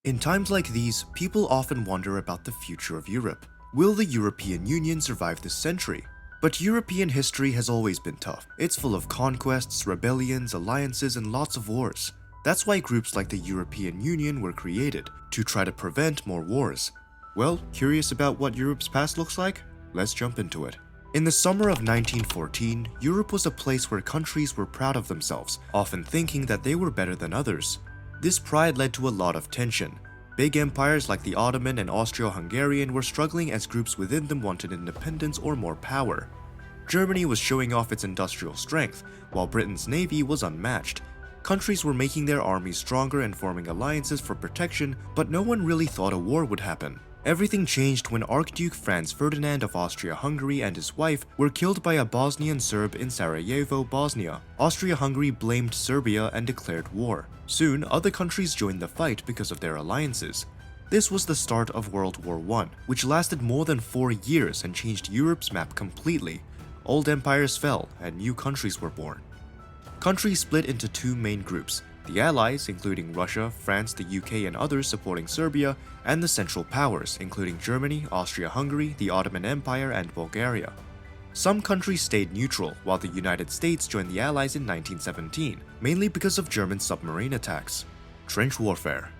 In times like these, people often wonder about the future of Europe. Will the European Union survive this century? But European history has always been tough. It's full of conquests, rebellions, alliances, and lots of wars. That's why groups like the European Union were created, to try to prevent more wars. Well, curious about what Europe's past looks like? Let's jump into it. In the summer of 1914, Europe was a place where countries were proud of themselves, often thinking that they were better than others. This pride led to a lot of tension. Big empires like the Ottoman and Austro-Hungarian were struggling as groups within them wanted independence or more power. Germany was showing off its industrial strength, while Britain's navy was unmatched. Countries were making their armies stronger and forming alliances for protection, but no one really thought a war would happen. Everything changed when Archduke Franz Ferdinand of Austria-Hungary and his wife were killed by a Bosnian Serb in Sarajevo, Bosnia. Austria-Hungary blamed Serbia and declared war. Soon, other countries joined the fight because of their alliances. This was the start of World War I, which lasted more than 4 years and changed Europe's map completely. Old empires fell, and new countries were born. Countries split into two main groups: the Allies, including Russia, France, the UK, and others supporting Serbia, and the Central Powers, including Germany, Austria-Hungary, the Ottoman Empire, and Bulgaria. Some countries stayed neutral, while the United States joined the Allies in 1917, mainly because of German submarine attacks. Trench warfare.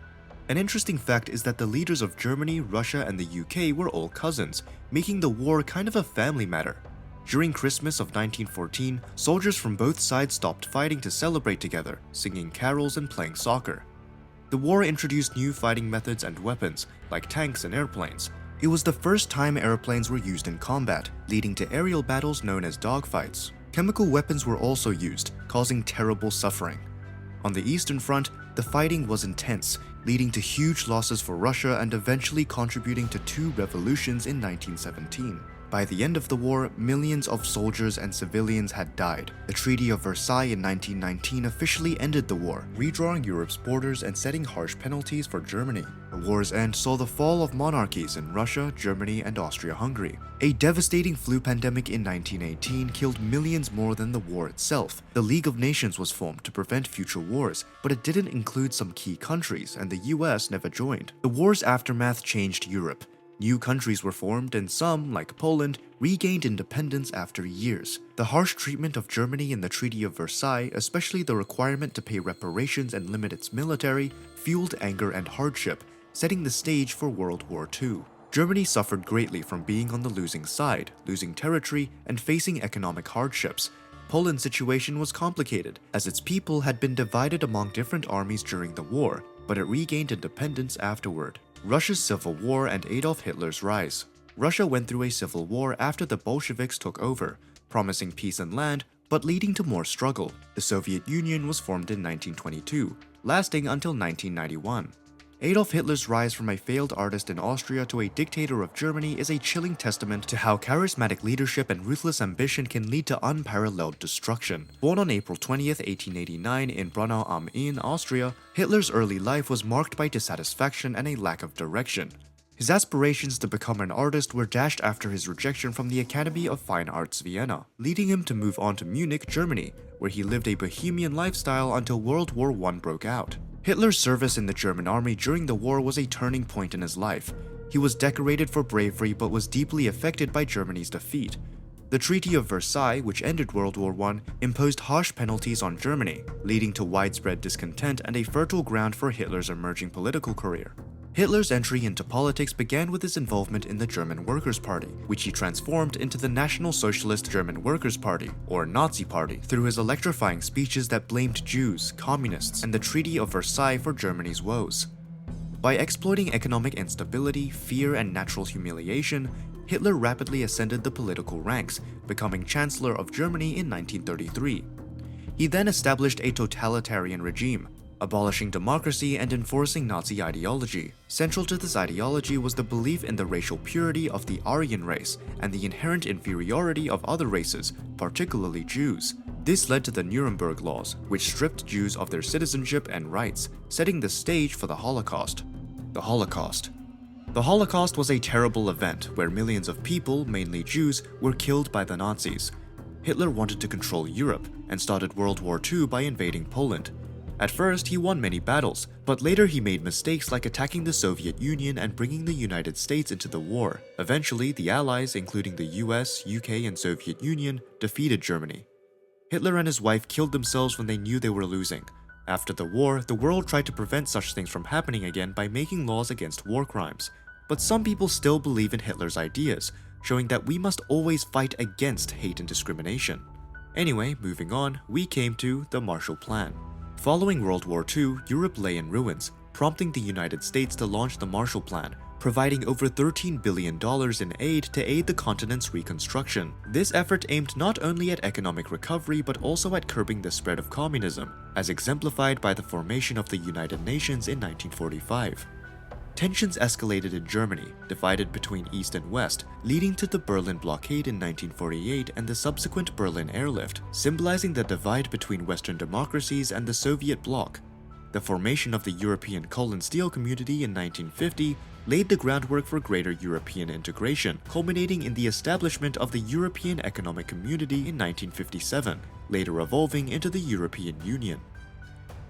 An interesting fact is that the leaders of Germany, Russia, and the UK were all cousins, making the war kind of a family matter. During Christmas of 1914, soldiers from both sides stopped fighting to celebrate together, singing carols and playing soccer. The war introduced new fighting methods and weapons, like tanks and airplanes. It was the first time airplanes were used in combat, leading to aerial battles known as dogfights. Chemical weapons were also used, causing terrible suffering. On the Eastern Front, the fighting was intense, leading to huge losses for Russia and eventually contributing to two revolutions in 1917. By the end of the war, millions of soldiers and civilians had died. The Treaty of Versailles in 1919 officially ended the war, redrawing Europe's borders and setting harsh penalties for Germany. The war's end saw the fall of monarchies in Russia, Germany, and Austria-Hungary. A devastating flu pandemic in 1918 killed millions more than the war itself. The League of Nations was formed to prevent future wars, but it didn't include some key countries, and the US never joined. The war's aftermath changed Europe. New countries were formed, and some, like Poland, regained independence after years. The harsh treatment of Germany in the Treaty of Versailles, especially the requirement to pay reparations and limit its military, fueled anger and hardship, setting the stage for World War II. Germany suffered greatly from being on the losing side, losing territory, and facing economic hardships. Poland's situation was complicated, as its people had been divided among different armies during the war, but it regained independence afterward. Russia's civil war and Adolf Hitler's rise. Russia went through a civil war after the Bolsheviks took over, promising peace and land, but leading to more struggle. The Soviet Union was formed in 1922, lasting until 1991. Adolf Hitler's rise from a failed artist in Austria to a dictator of Germany is a chilling testament to how charismatic leadership and ruthless ambition can lead to unparalleled destruction. Born on April 20th, 1889 in Braunau am Inn, Austria, Hitler's early life was marked by dissatisfaction and a lack of direction. His aspirations to become an artist were dashed after his rejection from the Academy of Fine Arts Vienna, leading him to move on to Munich, Germany, where he lived a bohemian lifestyle until World War I broke out. Hitler's service in the German army during the war was a turning point in his life. He was decorated for bravery but was deeply affected by Germany's defeat. The Treaty of Versailles, which ended World War I, imposed harsh penalties on Germany, leading to widespread discontent and a fertile ground for Hitler's emerging political career. Hitler's entry into politics began with his involvement in the German Workers' Party, which he transformed into the National Socialist German Workers' Party, or Nazi Party, through his electrifying speeches that blamed Jews, communists, and the Treaty of Versailles for Germany's woes. By exploiting economic instability, fear, and natural humiliation, Hitler rapidly ascended the political ranks, becoming Chancellor of Germany in 1933. He then established a totalitarian regime, abolishing democracy and enforcing Nazi ideology. Central to this ideology was the belief in the racial purity of the Aryan race and the inherent inferiority of other races, particularly Jews. This led to the Nuremberg Laws, which stripped Jews of their citizenship and rights, setting the stage for the Holocaust. The Holocaust. The Holocaust was a terrible event where millions of people, mainly Jews, were killed by the Nazis. Hitler wanted to control Europe and started World War II by invading Poland. At first, he won many battles, but later he made mistakes like attacking the Soviet Union and bringing the United States into the war. Eventually, the Allies, including the US, UK, and Soviet Union, defeated Germany. Hitler and his wife killed themselves when they knew they were losing. After the war, the world tried to prevent such things from happening again by making laws against war crimes. But some people still believe in Hitler's ideas, showing that we must always fight against hate and discrimination. Anyway, moving on, we came to the Marshall Plan. Following World War II, Europe lay in ruins, prompting the United States to launch the Marshall Plan, providing over $13 billion in aid to aid the continent's reconstruction. This effort aimed not only at economic recovery but also at curbing the spread of communism, as exemplified by the formation of the United Nations in 1945. Tensions escalated in Germany, divided between East and West, leading to the Berlin blockade in 1948 and the subsequent Berlin airlift, symbolizing the divide between Western democracies and the Soviet bloc. The formation of the European Coal and Steel Community in 1950 laid the groundwork for greater European integration, culminating in the establishment of the European Economic Community in 1957, later evolving into the European Union.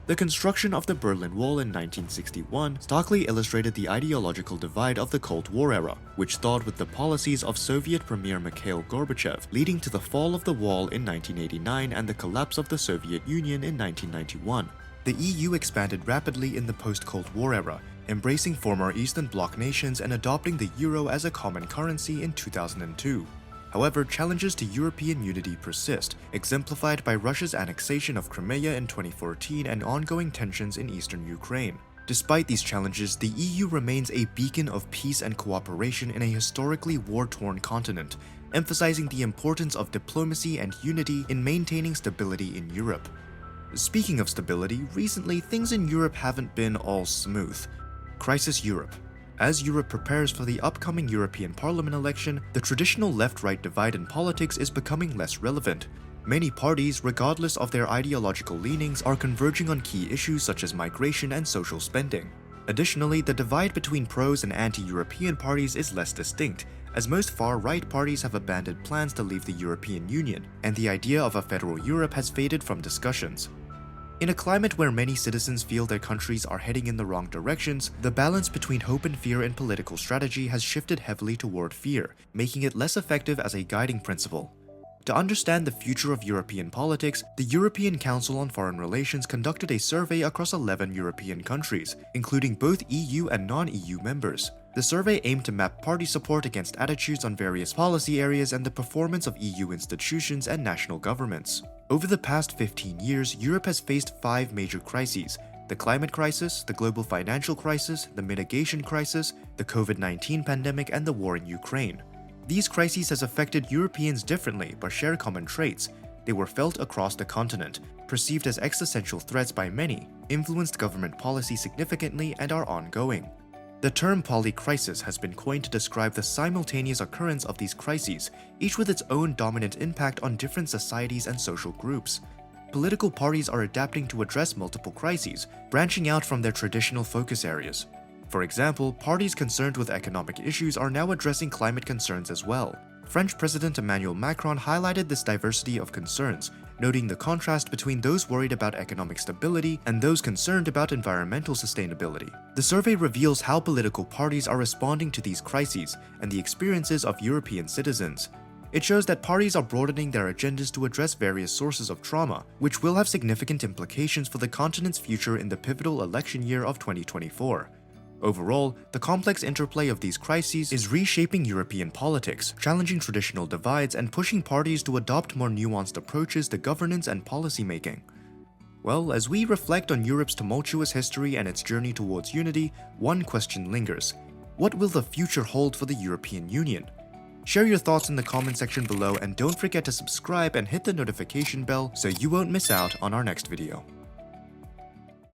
The construction of the Berlin Wall in 1961 starkly illustrated the ideological divide of the Cold War era, which thawed with the policies of Soviet Premier Mikhail Gorbachev, leading to the fall of the wall in 1989 and the collapse of the Soviet Union in 1991. The EU expanded rapidly in the post-Cold War era, embracing former Eastern Bloc nations and adopting the euro as a common currency in 2002. However, challenges to European unity persist, exemplified by Russia's annexation of Crimea in 2014 and ongoing tensions in eastern Ukraine. Despite these challenges, the EU remains a beacon of peace and cooperation in a historically war-torn continent, emphasizing the importance of diplomacy and unity in maintaining stability in Europe. Speaking of stability, recently things in Europe haven't been all smooth. Crisis Europe. As Europe prepares for the upcoming European Parliament election, the traditional left-right divide in politics is becoming less relevant. Many parties, regardless of their ideological leanings, are converging on key issues such as migration and social spending. Additionally, the divide between pros and anti-European parties is less distinct, as most far-right parties have abandoned plans to leave the European Union, and the idea of a federal Europe has faded from discussions. In a climate where many citizens feel their countries are heading in the wrong directions, the balance between hope and fear in political strategy has shifted heavily toward fear, making it less effective as a guiding principle. To understand the future of European politics, the European Council on Foreign Relations conducted a survey across 11 European countries, including both EU and non-EU members. The survey aimed to map party support against attitudes on various policy areas and the performance of EU institutions and national governments. Over the past 15 years, Europe has faced 5 major crises: the climate crisis, the global financial crisis, the mitigation crisis, the COVID-19 pandemic, and the war in Ukraine. These crises has affected Europeans differently but share common traits. They were felt across the continent, perceived as existential threats by many, influenced government policy significantly, and are ongoing. The term polycrisis has been coined to describe the simultaneous occurrence of these crises, each with its own dominant impact on different societies and social groups. Political parties are adapting to address multiple crises, branching out from their traditional focus areas. For example, parties concerned with economic issues are now addressing climate concerns as well. French President Emmanuel Macron highlighted this diversity of concerns, noting the contrast between those worried about economic stability and those concerned about environmental sustainability. The survey reveals how political parties are responding to these crises and the experiences of European citizens. It shows that parties are broadening their agendas to address various sources of trauma, which will have significant implications for the continent's future in the pivotal election year of 2024. Overall, the complex interplay of these crises is reshaping European politics, challenging traditional divides, and pushing parties to adopt more nuanced approaches to governance and policymaking. Well, as we reflect on Europe's tumultuous history and its journey towards unity, one question lingers: what will the future hold for the European Union? Share your thoughts in the comment section below, and don't forget to subscribe and hit the notification bell so you won't miss out on our next video.